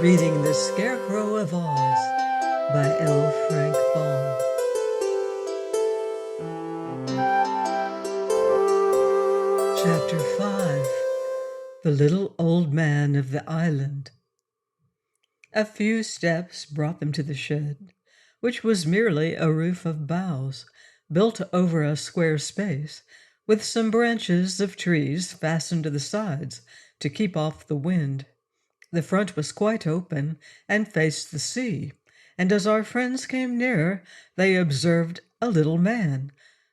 Reading The Scarecrow of Oz by L. Frank Baum. Chapter 5. The Little Old Man of the Island. A few steps brought them to the shed, which was merely a roof of boughs built over a square space, with some branches of trees fastened to the sides to keep off the wind. The front was quite open and faced the sea, and as our friends came nearer, they observed a little man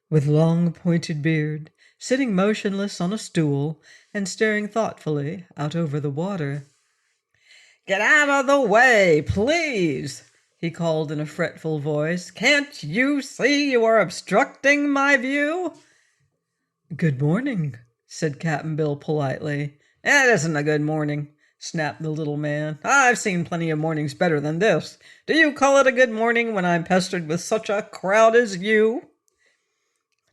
with long pointed beard, sitting motionless on a stool and staring thoughtfully out over the water. "Get out of the way, please!" he called in a fretful voice. "Can't you see you are obstructing my view?" "Good morning," said Cap'n Bill politely. "It isn't a good morning," snapped the little man. "I've seen plenty of mornings better than this. Do you call it a good morning when I'm pestered with such a crowd as you?"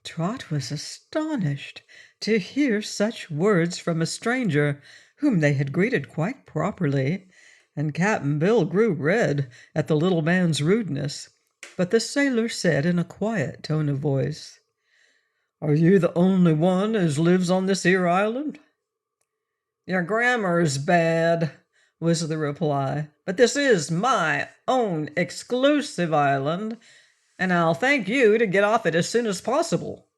Trot was astonished to hear such words from a stranger whom they had greeted quite properly, and Cap'n Bill grew red at the little man's rudeness. But the sailor said in a quiet tone of voice, "Are you the only one as lives on this here island?" "Your grammar's bad," was the reply. "But this is my own exclusive island, and I'll thank you to get off it as soon as possible."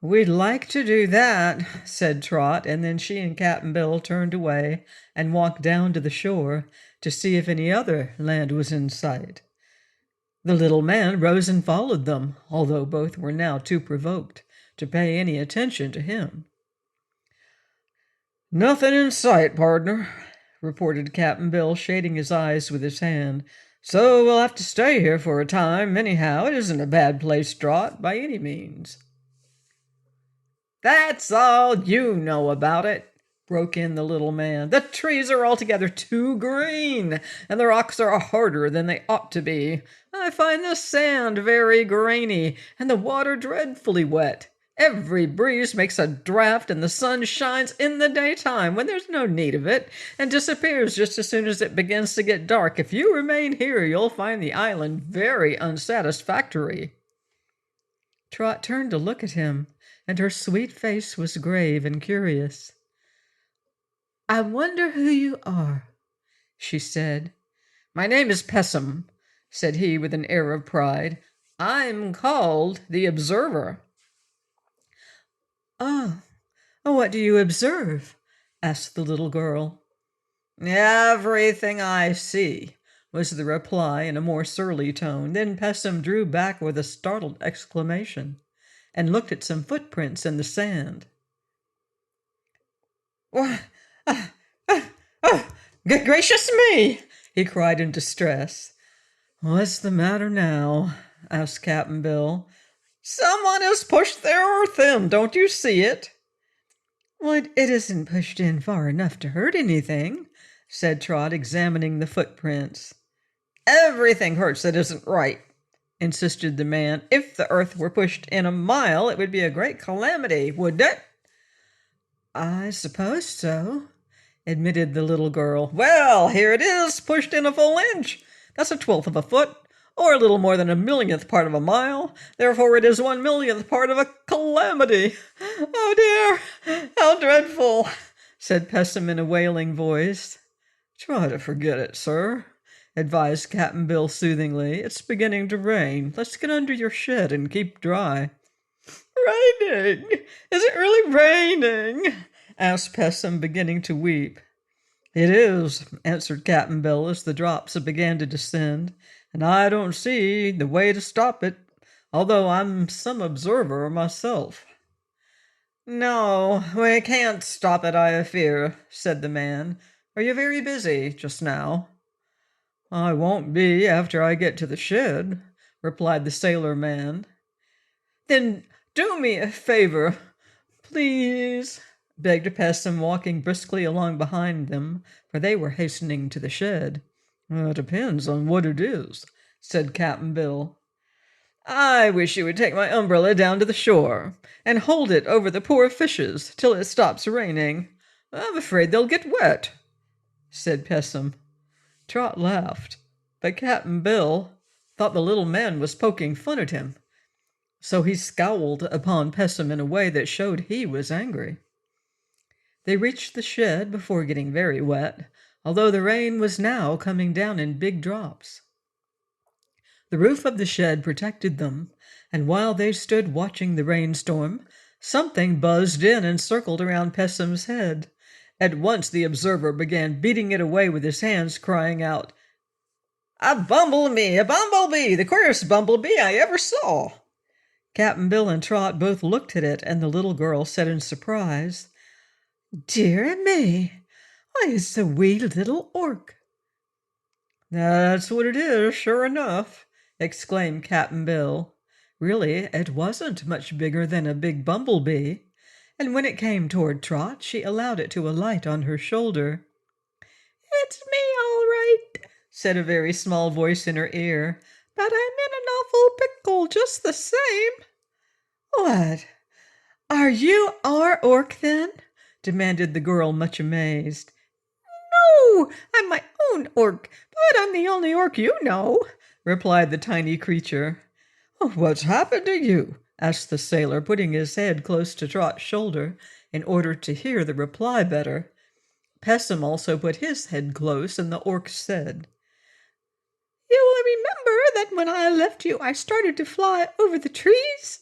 "We'd like to do that," said Trot, and then she and Cap'n Bill turned away and walked down to the shore to see if any other land was in sight. The little man rose and followed them, although both were now too provoked to pay any attention to him. "Nothing in sight, pardner," reported Cap'n Bill, shading his eyes with his hand. "So we'll have to stay here for a time. Anyhow, it isn't a bad place, Trot, by any means." "That's all you know about it," broke in the little man. "The trees are altogether too green, and the rocks are harder than they ought to be. I find the sand very grainy, and the water dreadfully wet. Every breeze makes a draught, and the sun shines in the daytime when there's no need of it, and disappears just as soon as it begins to get dark. If you remain here, you'll find the island very unsatisfactory." Trot turned to look at him, and her sweet face was grave and curious. "I wonder who you are," she said. "My name is Pessum," said he with an air of pride. "I'm called the Observer." "Oh, what do you observe?" asked the little girl. "Everything I see," was the reply in a more surly tone. Then Pessum drew back with a startled exclamation and looked at some footprints in the sand. "What? Gracious me!" he cried in distress. "What's the matter now?" asked Cap'n Bill. "Someone has pushed their earth in. Don't you see it?" "Well, it isn't pushed in far enough to hurt anything," said Trot, examining the footprints. "Everything hurts that isn't right," insisted the man. "If the earth were pushed in a mile, it would be a great calamity, wouldn't it?" "I suppose so," admitted the little girl. "Well, here it is, pushed in a full inch. That's 1/12 of a foot, or a little more than 1/millionth part of a mile. Therefore it is 1/millionth part of a calamity. Oh dear, how dreadful," said Pessum in a wailing voice. "Try to forget it, sir," advised Cap'n Bill soothingly. "It's beginning to rain. Let's get under your shed and keep dry." "Raining? Is it really raining?" asked Pessum, beginning to weep. "It is," answered Cap'n Bill as the drops began to descend, "and I don't see the way to stop it, although I'm some observer myself." "No, we can't stop it, I fear," said the man. "Are you very busy just now?" "I won't be after I get to the shed," replied the sailor man. "Then do me a favor, please," begged Pessum, walking briskly along behind them, for they were hastening to the shed. "It depends on what it is," said Cap'n Bill. I wish you would take my umbrella down to the shore and hold it over the poor fishes till it stops raining. I'm afraid they'll get wet," said Pessum. Trot laughed, but Cap'n Bill thought the little man was poking fun at him, so he scowled upon Pessum in a way that showed he was angry. They reached the shed before getting very wet, although the rain was now coming down in big drops. The roof of the shed protected them, and while they stood watching the rainstorm, something buzzed in and circled around Pessum's head. At once the observer began beating it away with his hands, crying out, "A bumblebee! A bumblebee! The queerest bumblebee I ever saw!" Cap'n Bill and Trot both looked at it, and the little girl said in surprise, "Dear me! Why, it's a wee little orc." "That's what it is, sure enough," exclaimed Cap'n Bill. Really, it wasn't much bigger than a big bumblebee, and when it came toward Trot, she allowed it to alight on her shoulder. "It's me, all right," said a very small voice in her ear, "but I'm in an awful pickle just the same." "What? Are you our orc, then?" demanded the girl, much amazed. "No, I'm my own orc, but I'm the only orc you know," replied the tiny creature. "What's happened to you?" asked the sailor, putting his head close to Trot's shoulder in order to hear the reply better. Pessum also put his head close, and the orc said, "You will remember that when I left you, I started to fly over the trees.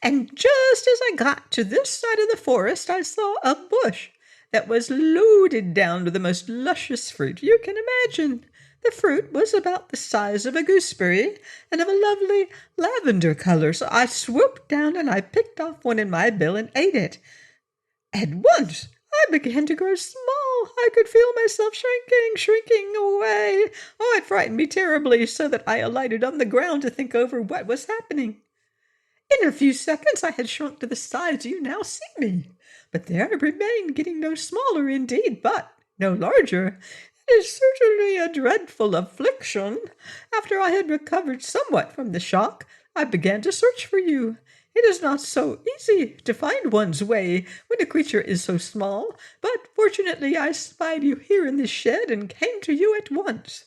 And just as I got to this side of the forest, I saw a bush that was loaded down with the most luscious fruit you can imagine. The fruit was about the size of a gooseberry and of a lovely lavender color, so I swooped down and I picked off one in my bill and ate it. At once I began to grow small. I could feel myself shrinking away. Oh, it frightened me terribly, so that I alighted on the ground to think over what was happening. In a few seconds I had shrunk to the size you now see me, but there I remained, getting no smaller indeed, but no larger. It is certainly a dreadful affliction. After I had recovered somewhat from the shock, I began to search for you. It is not so easy to find one's way when a creature is so small, but fortunately I spied you here in this shed and came to you at once."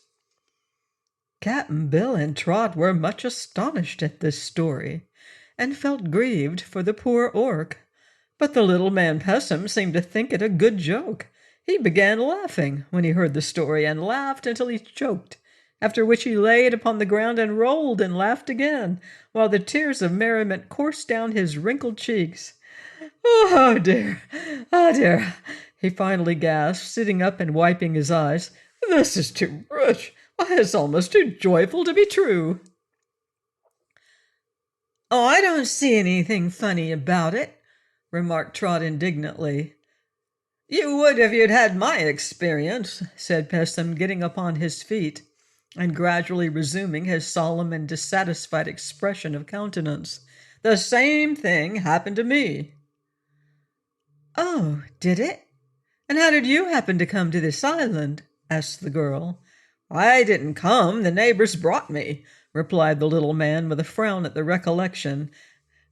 Cap'n Bill and Trot were much astonished at this story, and felt grieved for the poor orc. But the little man Pessum seemed to think it a good joke. He began laughing when he heard the story, and laughed until he choked, after which he laid upon the ground and rolled and laughed again, while the tears of merriment coursed down his wrinkled cheeks. "Oh dear, oh dear," he finally gasped, sitting up and wiping his eyes. "This is too rich. Why, it's almost too joyful to be true." "Oh, I don't see anything funny about it," remarked Trot indignantly. "You would if you'd had my experience," said Pessum, getting upon his feet and gradually resuming his solemn and dissatisfied expression of countenance. "The same thing happened to me." "Oh, did it? And how did you happen to come to this island?" asked the girl. "I didn't come. The neighbors brought me," replied the little man with a frown at the recollection.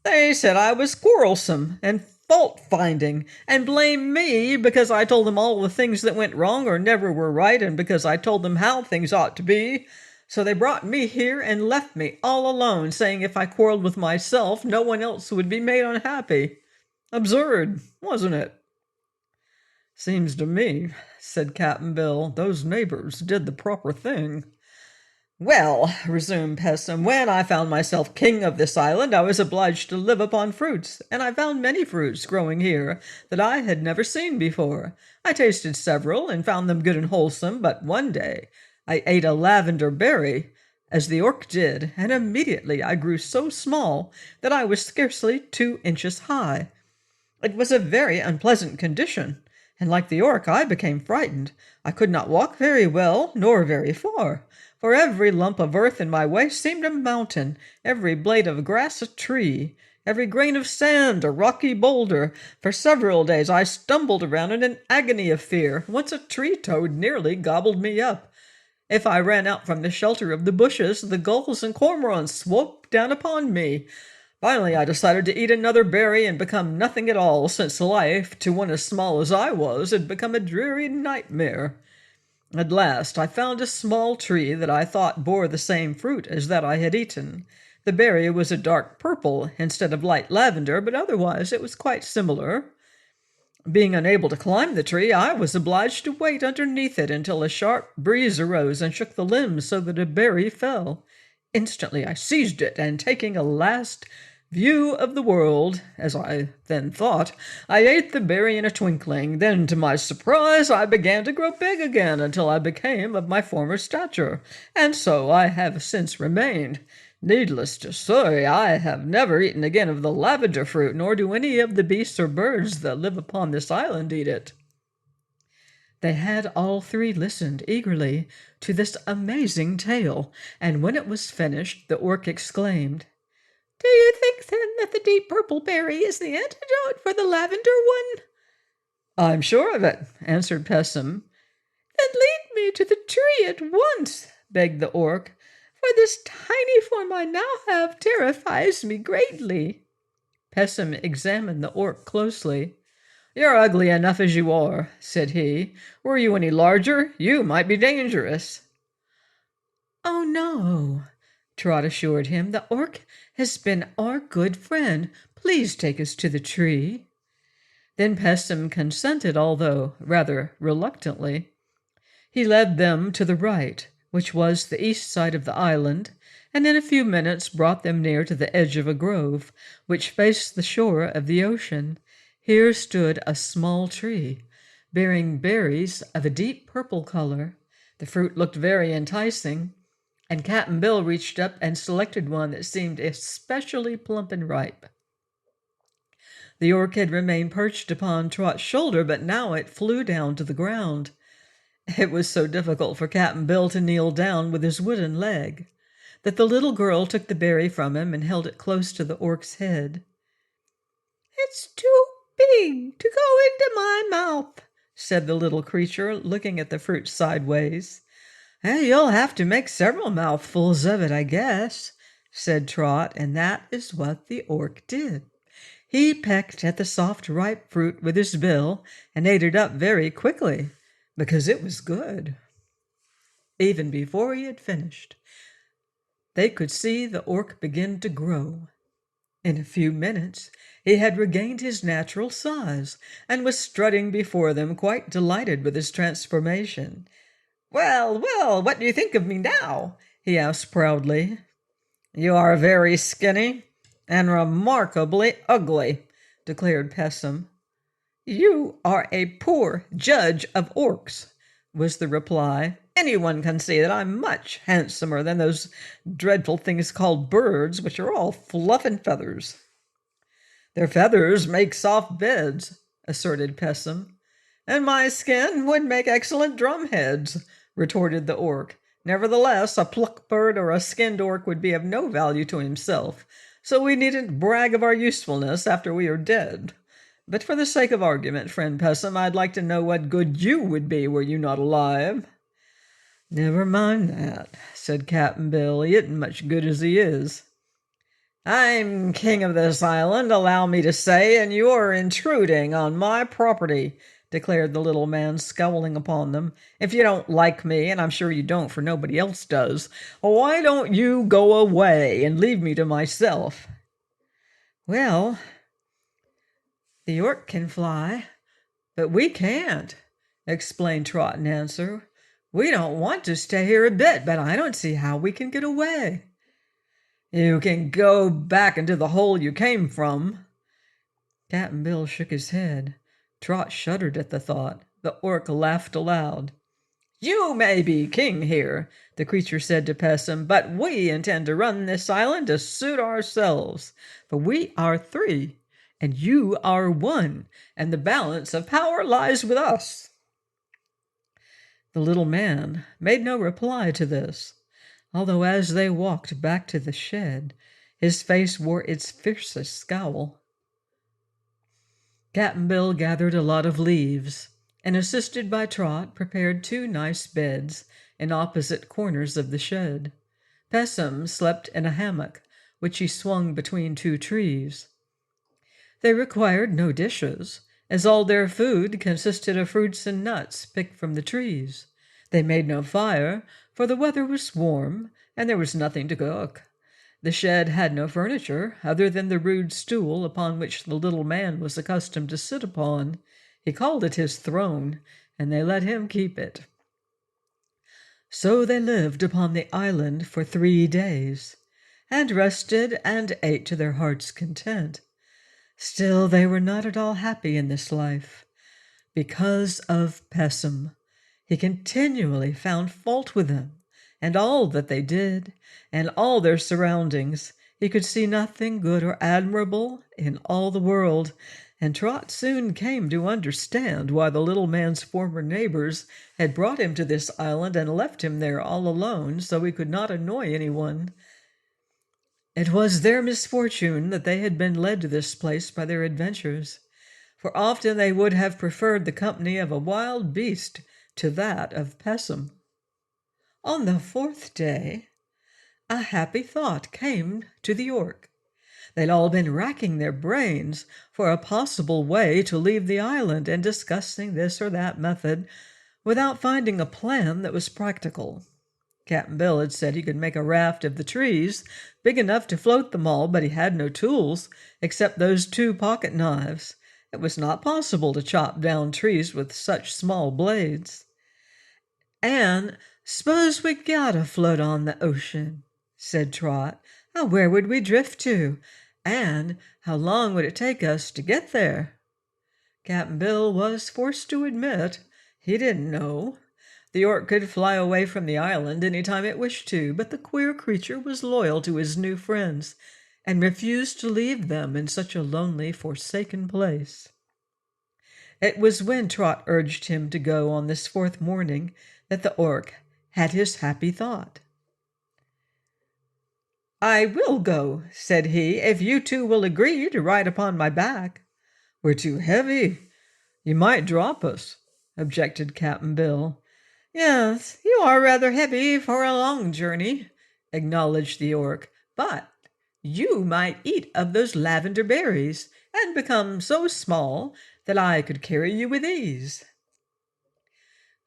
"They said I was quarrelsome and fault-finding, and blamed me because I told them all the things that went wrong or never were right, and because I told them how things ought to be. So they brought me here and left me all alone, saying if I quarreled with myself, no one else would be made unhappy. Absurd, wasn't it?" "Seems to me," said Cap'n Bill, "those neighbors did the proper thing." "Well," resumed Pessum, "when I found myself king of this island, I was obliged to live upon fruits, and I found many fruits growing here that I had never seen before. I tasted several and found them good and wholesome, but one day I ate a lavender berry, as the orc did, and immediately I grew so small that I was scarcely 2 inches high. It was a very unpleasant condition, and like the orc I became frightened. I could not walk very well, nor very far, for every lump of earth in my way seemed a mountain, every blade of grass a tree, every grain of sand a rocky boulder. For several days I stumbled around in an agony of fear. Once a tree toad nearly gobbled me up. If I ran out from the shelter of the bushes, the gulls and cormorants swooped down upon me. Finally, I decided to eat another berry and become nothing at all, since life, to one as small as I was, had become a dreary nightmare. At last I found a small tree that I thought bore the same fruit as that I had eaten. The berry was a dark purple instead of light lavender, but otherwise it was quite similar. Being unable to climb the tree, I was obliged to wait underneath it until a sharp breeze arose and shook the limbs so that a berry fell. Instantly I seized it, and taking a last view of the world, as I then thought, I ate the berry in a twinkling. Then, to my surprise, I began to grow big again until I became of my former stature, and so I have since remained. Needless to say, I have never eaten again of the lavender fruit, nor do any of the beasts or birds that live upon this island eat it." They had all three listened eagerly to this amazing tale, and when it was finished, the orc exclaimed, "Do you think, then, that the deep purple berry is the antidote for the lavender one?" "I'm sure of it," answered Pessim. "Then lead me to the tree at once," begged the orc, "for this tiny form I now have terrifies me greatly." Pessim examined the orc closely. "You're ugly enough as you are," said he. "Were you any larger, you might be dangerous." "Oh, no," Trot assured him. "The orc has been our good friend. Please take us to the tree." Then Pessim consented, although rather reluctantly. He led them to the right, which was the east side of the island, and in a few minutes brought them near to the edge of a grove, which faced the shore of the ocean. Here stood a small tree, bearing berries of a deep purple color. The fruit looked very enticing, and Cap'n Bill reached up and selected one that seemed especially plump and ripe. The orc had remained perched upon Trot's shoulder, but now it flew down to the ground. It was so difficult for Cap'n Bill to kneel down with his wooden leg that the little girl took the berry from him and held it close to the orc's head. "It's too big to go into my mouth," said the little creature, looking at the fruit sideways. "You'll have to make several mouthfuls of it, I guess," said Trot, and that is what the orc did. He pecked at the soft, ripe fruit with his bill and ate it up very quickly, because it was good. Even before he had finished, they could see the orc begin to grow. In a few minutes, he had regained his natural size and was strutting before them, quite delighted with his transformation. "Well, well, what do you think of me now?" he asked proudly. "You are very skinny and remarkably ugly," declared Pessim. "You are a poor judge of orcs," was the reply. "Anyone can see that I'm much handsomer than those dreadful things called birds, which are all fluff and feathers." "Their feathers make soft beds," asserted Pessim. "And my skin would make excellent drumheads," retorted the orc. "Nevertheless, a plucked bird or a skinned orc would be of no value to himself, so we needn't brag of our usefulness after we are dead. But for the sake of argument, friend Pessim, I'd like to know what good you would be were you not alive." "Never mind that," said Cap'n Bill. "He isn't much good as he is." "I'm king of this island, allow me to say, and you're intruding on my property," declared the little man, scowling upon them. "If you don't like me, and I'm sure you don't, for nobody else does, why don't you go away and leave me to myself?" "Well, the orc can fly, but we can't," explained Trot in answer. "We don't want to stay here a bit, but I don't see how we can get away." "You can go back into the hole you came from." Cap'n Bill shook his head. Trot shuddered at the thought. The orc laughed aloud. "You may be king here," the creature said to Pessim, "but we intend to run this island to suit ourselves. For we are three, and you are one, and the balance of power lies with us." The little man made no reply to this, although as they walked back to the shed, his face wore its fiercest scowl. Cap'n Bill gathered a lot of leaves, and assisted by Trot, prepared 2 nice beds in opposite corners of the shed. Pessum slept in a hammock, which he swung between two trees. They required no dishes, as all their food consisted of fruits and nuts picked from the trees. They made no fire, for the weather was warm, and there was nothing to cook. The shed had no furniture, other than the rude stool upon which the little man was accustomed to sit upon. He called it his throne, and they let him keep it. So they lived upon the island for 3 days, and rested and ate to their hearts' content. Still they were not at all happy in this life, because of Pessum. He continually found fault with them, and all that they did, and all their surroundings. He could see nothing good or admirable in all the world, and Trot soon came to understand why the little man's former neighbors had brought him to this island and left him there all alone so he could not annoy anyone. It was their misfortune that they had been led to this place by their adventures, for often they would have preferred the company of a wild beast to that of Pessum. On the 4th day, a happy thought came to the Orc. They'd all been racking their brains for a possible way to leave the island and discussing this or that method without finding a plan that was practical. Cap'n Bill had said he could make a raft of the trees big enough to float them all, but he had no tools except those 2 pocket knives. It was not possible to chop down trees with such small blades. "And suppose we got a float on the ocean," said Trot. "Where would we drift to? And how long would it take us to get there?" Cap'n Bill was forced to admit he didn't know. The Orc could fly away from the island any time it wished to, but the queer creature was loyal to his new friends and refused to leave them in such a lonely, forsaken place. It was when Trot urged him to go on this 4th morning that the Orc had his happy thought. "I will go," said he, "if you 2 will agree to ride upon my back." "We're too heavy. You might drop us," objected Cap'n Bill. "Yes, you are rather heavy for a long journey," acknowledged the Orc, "but you might eat of those lavender berries and become so small that I could carry you with ease."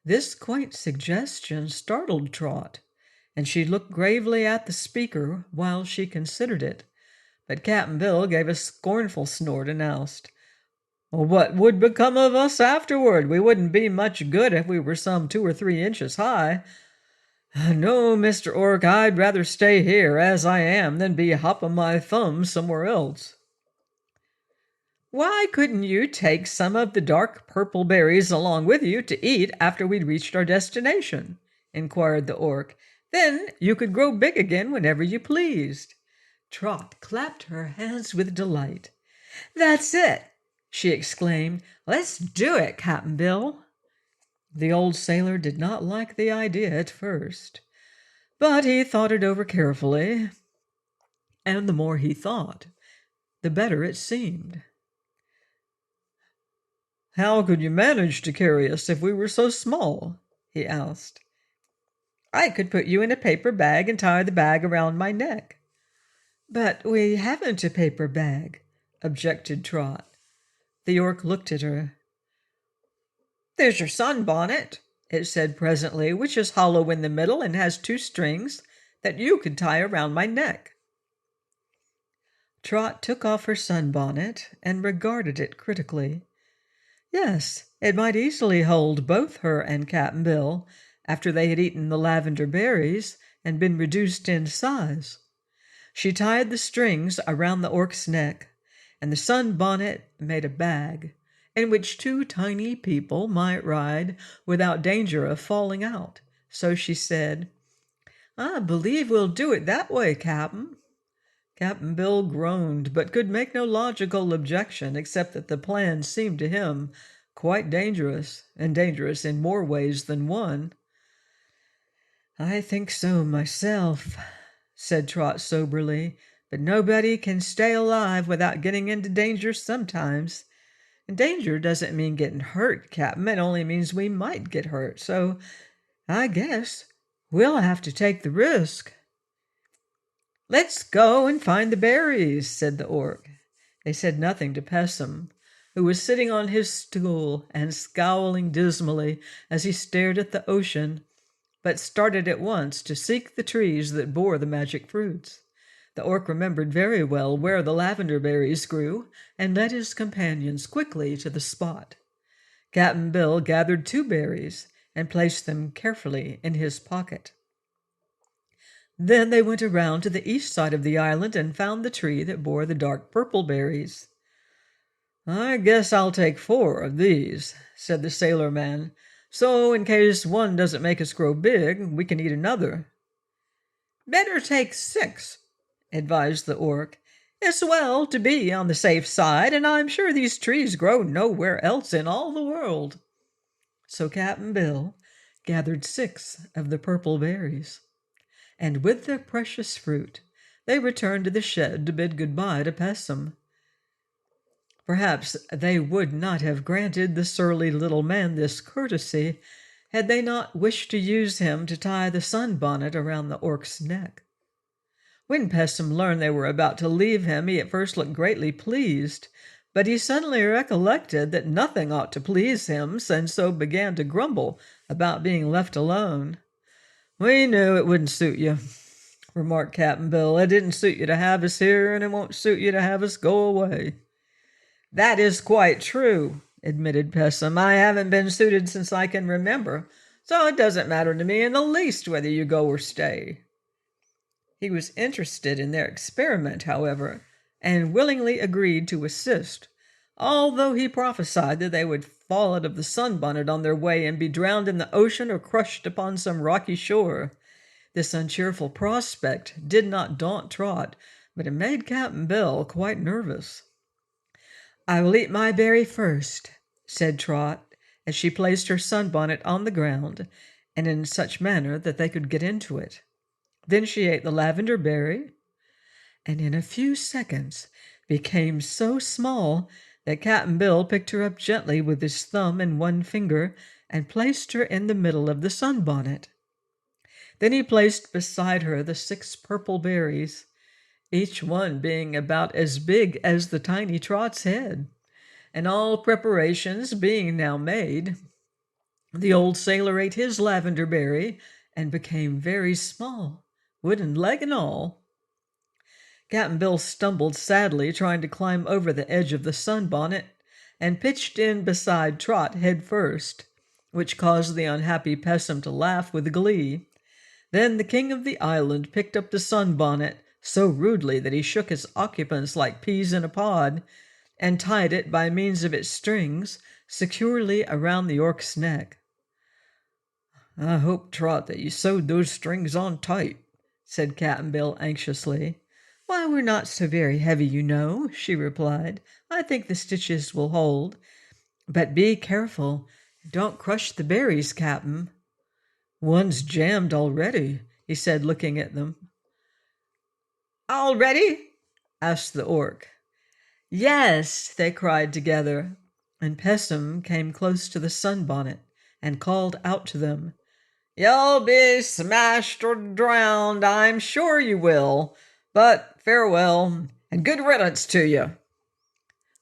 This quaint suggestion startled Trot, and she looked gravely at the speaker while she considered it. But Cap'n Bill gave a scornful snort and asked, "What would become of us afterward? We wouldn't be much good if we were some 2 or 3 inches high. No, Mr. Orc, I'd rather stay here as I am than be hopping my thumbs somewhere else." "Why couldn't you take some of the dark purple berries along with you to eat after we'd reached our destination?" inquired the Orc. "Then you could grow big again whenever you pleased." Trot clapped her hands with delight. "That's it!" she exclaimed. "Let's do it, Cap'n Bill." The old sailor did not like the idea at first, but he thought it over carefully, and the more he thought, the better it seemed. "How could you manage to carry us if we were so small?" he asked. "I could put you in a paper bag and tie the bag around my neck." "But we haven't a paper bag," objected Trot. The Orc looked at her. "There's your sunbonnet," it said presently, "which is hollow in the middle and has 2 strings that you could tie around my neck." Trot took off her sunbonnet and regarded it critically. Yes, it might easily hold both her and Cap'n Bill after they had eaten the lavender berries and been reduced in size. She tied the strings around the Orc's neck, and the sunbonnet made a bag in which 2 tiny people might ride without danger of falling out. So she said, "I believe we'll do it that way, Cap'n." Cap'n Bill groaned, but could make no logical objection except that the plan seemed to him quite dangerous, and dangerous in more ways than one. "I think so myself," said Trot soberly, "but nobody can stay alive without getting into danger sometimes. And danger doesn't mean getting hurt, Cap'n. It only means we might get hurt. So I guess We'll have to take the risk. Let's go and find the berries, said the orc. They said nothing to Pessim, who was sitting on his stool and scowling dismally as he stared at the ocean, but started at once to seek the trees that bore the magic fruits. The orc remembered very well where the lavender berries grew and led his companions quickly to the spot. Cap'n Bill gathered 2 berries and placed them carefully in his pocket. Then they went around to the east side of the island and found the tree that bore the dark purple berries. "I guess I'll take 4 of these," said the sailor man, "so in case one doesn't make us grow big, we can eat another." "Better take 6, advised the orc. "It's well to be on the safe side, and I'm sure these trees grow nowhere else in all the world." So Cap'n Bill gathered 6 of the purple berries, and with their precious fruit they returned to the shed to bid goodbye to Pessim. Perhaps they would not have granted the surly little man this courtesy had they not wished to use him to tie the sunbonnet around the orc's neck. When Pessim learned they were about to leave him, he at first looked greatly pleased, but he suddenly recollected that nothing ought to please him, and so began to grumble about being left alone. "We knew it wouldn't suit you," remarked Cap'n Bill. "It didn't suit you to have us here, and it won't suit you to have us go away." "That is quite true," admitted Pessim. "I haven't been suited since I can remember, so it doesn't matter to me in the least whether you go or stay." He was interested in their experiment, however, and willingly agreed to assist, although he prophesied that they would fall out of the sunbonnet on their way and be drowned in the ocean or crushed upon some rocky shore. This uncheerful prospect did not daunt Trot, but it made Cap'n Bill quite nervous. "I will eat my berry first," said Trot, as she placed her sunbonnet on the ground, and in such manner that they could get into it. Then she ate the lavender berry, and in a few seconds became so small that Cap'n Bill picked her up gently with his thumb and one finger and placed her in the middle of the sunbonnet. Then he placed beside her the 6 purple berries, each one being about as big as the tiny Trot's head. And all preparations being now made, the old sailor ate his lavender berry and became very small, wooden leg and all. Cap'n Bill stumbled sadly trying to climb over the edge of the sunbonnet and pitched in beside Trot head first, which caused the unhappy Pessim to laugh with glee. Then the king of the island picked up the sunbonnet so rudely that he shook its occupants like peas in a pod, and tied it by means of its strings securely around the orc's neck. "I hope, Trot, that you sewed those strings on tight," said Cap'n Bill anxiously. "Why, we're not so very heavy, you know," she replied. "I think the stitches will hold. But be careful. Don't crush the berries, Cap'n." "One's jammed already," he said, looking at them. "Already?" asked the orc. "Yes," they cried together, and Pessim came close to the sunbonnet and called out to them, "You'll be smashed or drowned, I'm sure you will, but farewell, and good riddance to you."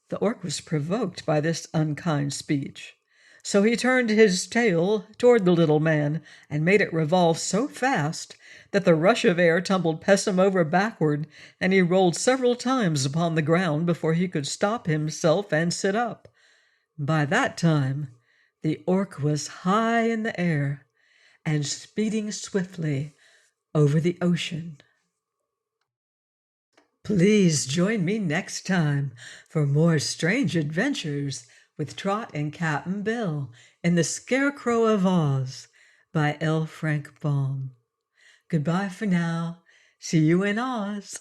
The orc was provoked by this unkind speech, so he turned his tail toward the little man and made it revolve so fast that the rush of air tumbled Pessim over backward, and he rolled several times upon the ground before he could stop himself and sit up. By that time, the orc was high in the air and speeding swiftly over the ocean. Please join me next time for more strange adventures with Trot and Cap'n Bill in The Scarecrow of Oz by L. Frank Baum. Goodbye for now. See you in Oz.